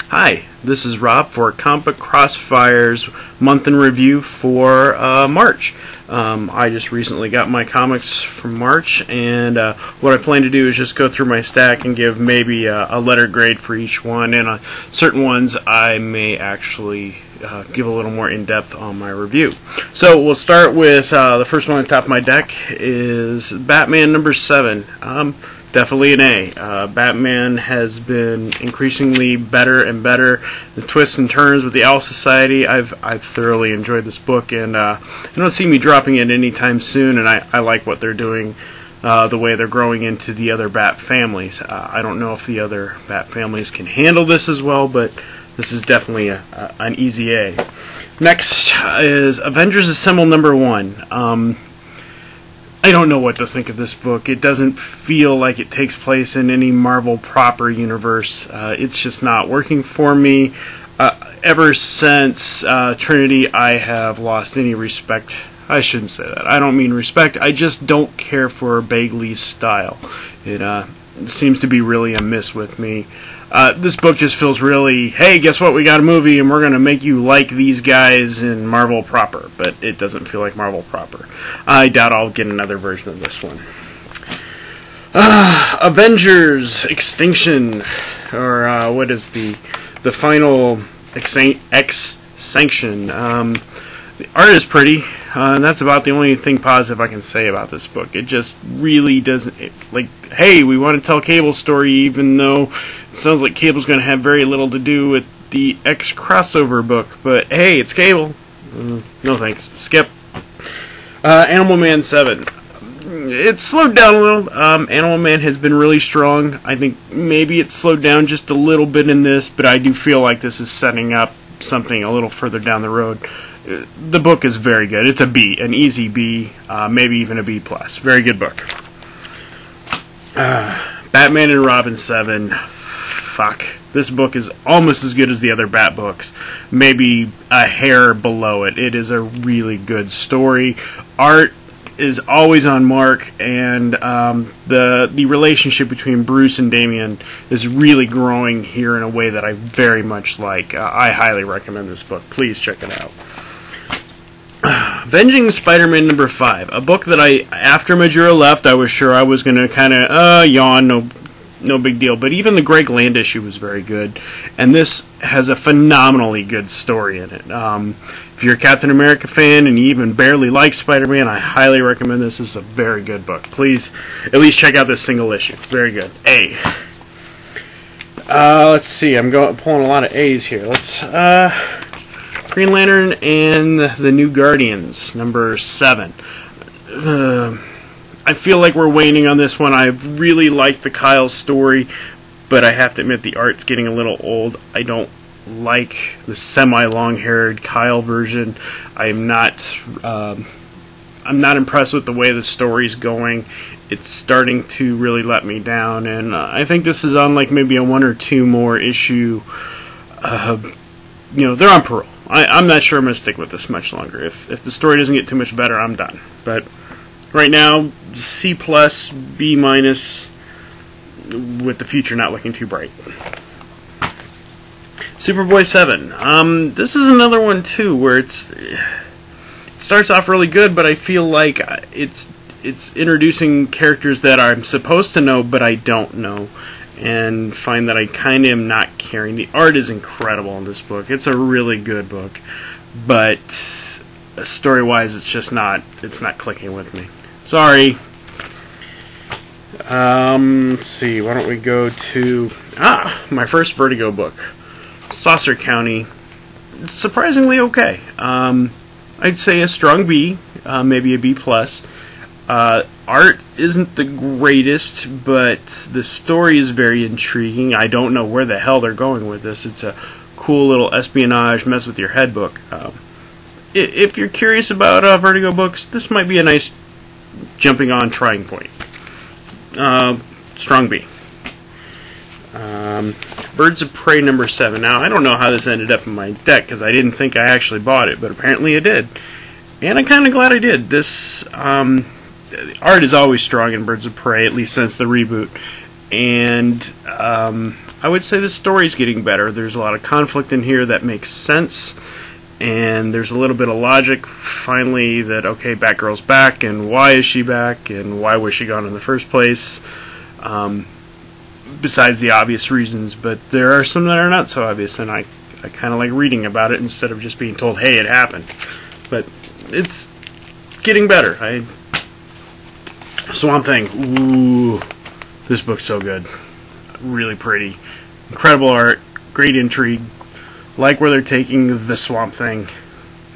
Hi, this is Rob for Comic Crossfire's month in review for March. I just recently got my comics from March, and what I plan to do is just go through my stack and give maybe a letter grade for each one, and certain ones I may actually give a little more in-depth on my review. So we'll start with the first one on the top of my deck is Batman number 7. Definitely an A. Batman has been increasingly better and better. The twists and turns with the Owl Society, I've thoroughly enjoyed this book, and I don't see me dropping it anytime soon, and I like what they're doing, the way they're growing into the other Bat families. I don't know if the other Bat families can handle this as well, but this is definitely an easy A. Next is Avengers Assemble number 1. I don't know what to think of this book. It doesn't feel like it takes place in any Marvel proper universe. It's just not working for me. Ever since Trinity, I have lost any respect. I shouldn't say that. I don't mean respect. I just don't care for Bagley's style. It seems to be really a miss with me. This book just feels really, hey, guess what? We got a movie and we're going to make you like these guys in Marvel proper. But it doesn't feel like Marvel proper. I doubt I'll get another version of this one. Avengers Extinction, or what is the final X-Sanction. The art is pretty, and that's about the only thing positive I can say about this book. It just really doesn't, like, hey, we want to tell Cable's story, even though it sounds like Cable's going to have very little to do with the X crossover book, but hey, it's Cable. No thanks. Skip. Animal Man 7. It's slowed down a little. Animal Man has been really strong. I think maybe it's slowed down just a little bit in this, but I do feel like this is setting up something a little further down the road. The book is very good. It's a B, an easy B, maybe even a B+. Very good book. Batman and Robin 7. Fuck. This book is almost as good as the other Bat books. Maybe a hair below it. It is a really good story. Art is always on mark, and the relationship between Bruce and Damian is really growing here in a way that I very much like. I highly recommend this book. Please check it out. Avenging Spider-Man number 5, a book that after Majura left, I was sure I was going to kind of yawn, no big deal. But even the Greg Land issue was very good, and this has a phenomenally good story in it. If you're a Captain America fan and you even barely like Spider-Man, I highly recommend this. This is a very good book. Please at least check out this single issue. Very good. A. Let's see. I'm pulling a lot of A's here. Let's Green Lantern and the New Guardians, number 7. I feel like we're waning on this one. I really like the Kyle story, but I have to admit the art's getting a little old. I don't like the semi-long-haired Kyle version. I'm not impressed with the way the story's going. It's starting to really let me down, and I think this is on like maybe a 1 or 2 more issue. They're on parole. I'm not sure I'm going to stick with this much longer. If the story doesn't get too much better, I'm done. But right now, C+, B-, with the future not looking too bright. Superboy 7. This is another one, too, where it starts off really good, but I feel like it's introducing characters that I'm supposed to know, but I don't know, and find that I kind of am not caring. The art is incredible in this book. It's a really good book, but story-wise, it's not clicking with me. Sorry. Let's see, why don't we go to my first Vertigo book, Saucer County. It's surprisingly okay. I'd say a strong B, maybe a B+. Art isn't the greatest, but the story is very intriguing. I don't know where the hell they're going with this. It's a cool little espionage, mess with your head book. If you're curious about Vertigo books, this might be a nice jumping on trying point. Strong B. Birds of Prey number 7. Now, I don't know how this ended up in my deck, because I didn't think I actually bought it, but apparently I did. And I'm kind of glad I did. This art is always strong in Birds of Prey, at least since the reboot. and I would say the story's getting better. There's a lot of conflict in here that makes sense, and there's a little bit of logic finally that, okay, Batgirl's back, and why is she back, and why was she gone in the first place, besides the obvious reasons. But there are some that are not so obvious, and I kind of like reading about it instead of just being told, hey, it happened. But it's getting better. Swamp Thing, ooh, this book's so good. Really pretty. Incredible art, great intrigue. Like where they're taking the Swamp Thing.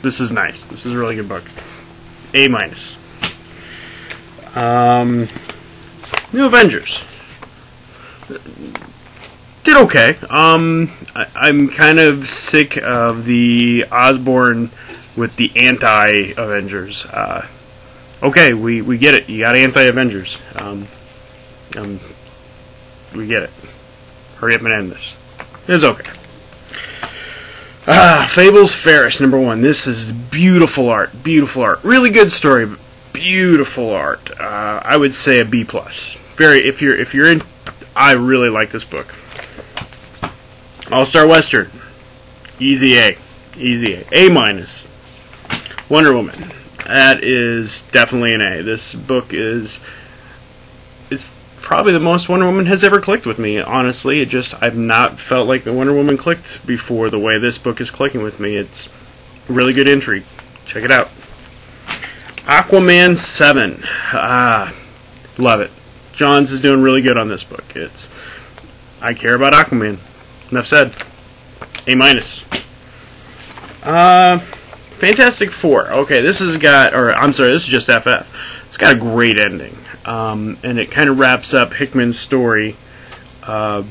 This is nice. This is a really good book. A-. New Avengers. Did okay. I'm kind of sick of the Osborn with the anti-Avengers. Okay, we get it. You got anti-Avengers. We get it. Hurry up and end this. It's okay. Fables Ferris, #1. This is beautiful art. Beautiful art. Really good story, but beautiful art. I would say a B+. Very. If you're in, I really like this book. All-Star Western. Easy A. Easy A. A-. Wonder Woman. That is definitely an A. This book is... It's probably the most Wonder Woman has ever clicked with me, honestly. I've not felt like the Wonder Woman clicked before the way this book is clicking with me. It's really good intrigue. Check it out. Aquaman 7. Love it. Johns is doing really good on this book. I care about Aquaman. Enough said. A-. Fantastic Four. Okay, this is just FF. It's got a great ending. And it kind of wraps up Hickman's story, kind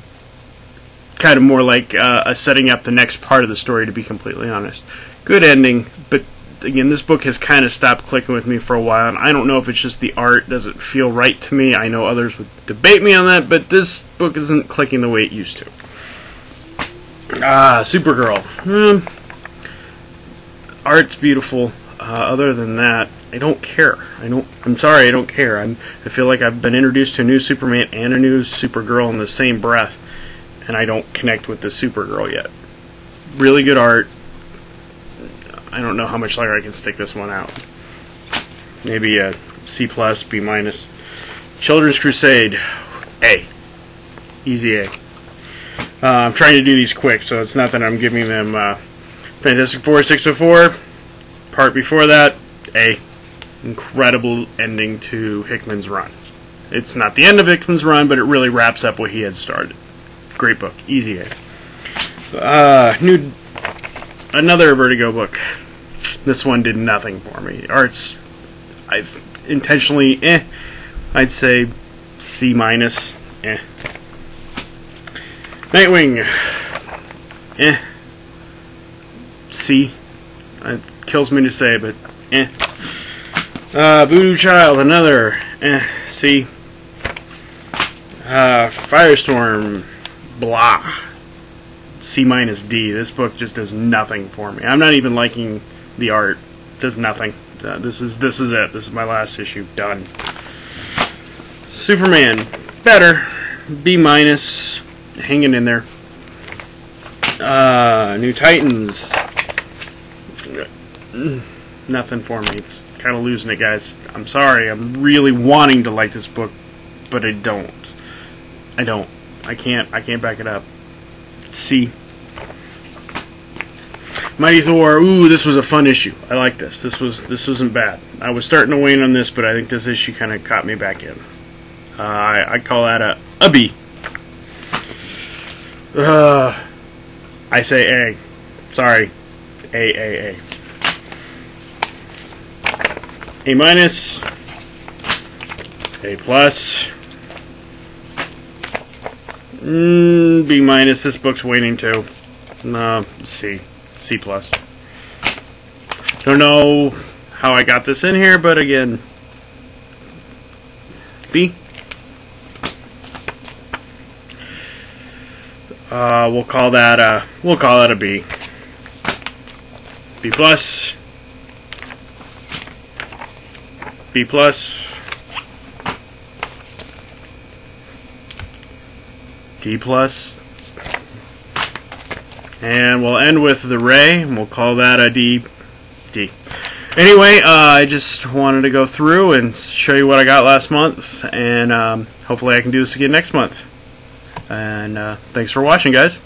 of more like setting up the next part of the story, to be completely honest. Good ending, but again, this book has kind of stopped clicking with me for a while, and I don't know if it's just the art doesn't feel right to me. I know others would debate me on that, but this book isn't clicking the way it used to. Supergirl. Art's beautiful. Other than that, I don't care. I'm sorry, I don't care. I feel like I've been introduced to a new Superman and a new Supergirl in the same breath, and I don't connect with the Supergirl yet. Really good art. I don't know how much longer I can stick this one out. Maybe a C+, B-. Children's Crusade. A. Easy A. I'm trying to do these quick, so it's not that I'm giving them Fantastic Four 604. Part before that, A. Incredible ending to Hickman's run. It's not the end of Hickman's run, but it really wraps up what he had started. Great book. Easy A. Another Vertigo book. This one did nothing for me. Art's, I've intentionally, I'd say C-. Nightwing. C. It kills me to say, but Voodoo Child, another C. Firestorm, blah. C-. D. This book just does nothing for me. I'm not even liking the art. Does nothing. This is it. This is my last issue. Done. Superman, better. B-. Hanging in there. New Titans. Nothing for me. It's kind of losing it, guys. I'm sorry. I'm really wanting to like this book, but I don't. I can't back it up. C. Mighty Thor. Ooh, this was a fun issue. I like this. This wasn't bad. I was starting to wane on this, but I think this issue kind of caught me back in. I call that a B. I say A. Sorry. A. A-. A+. B-. This book's waning too. C. C+. Don't know how I got this in here, but again, B. We'll call that a B. B+. B+. D+. And we'll end with the Ray, and we'll call that a D. Anyway, I just wanted to go through and show you what I got last month, and hopefully I can do this again next month. And thanks for watching, guys.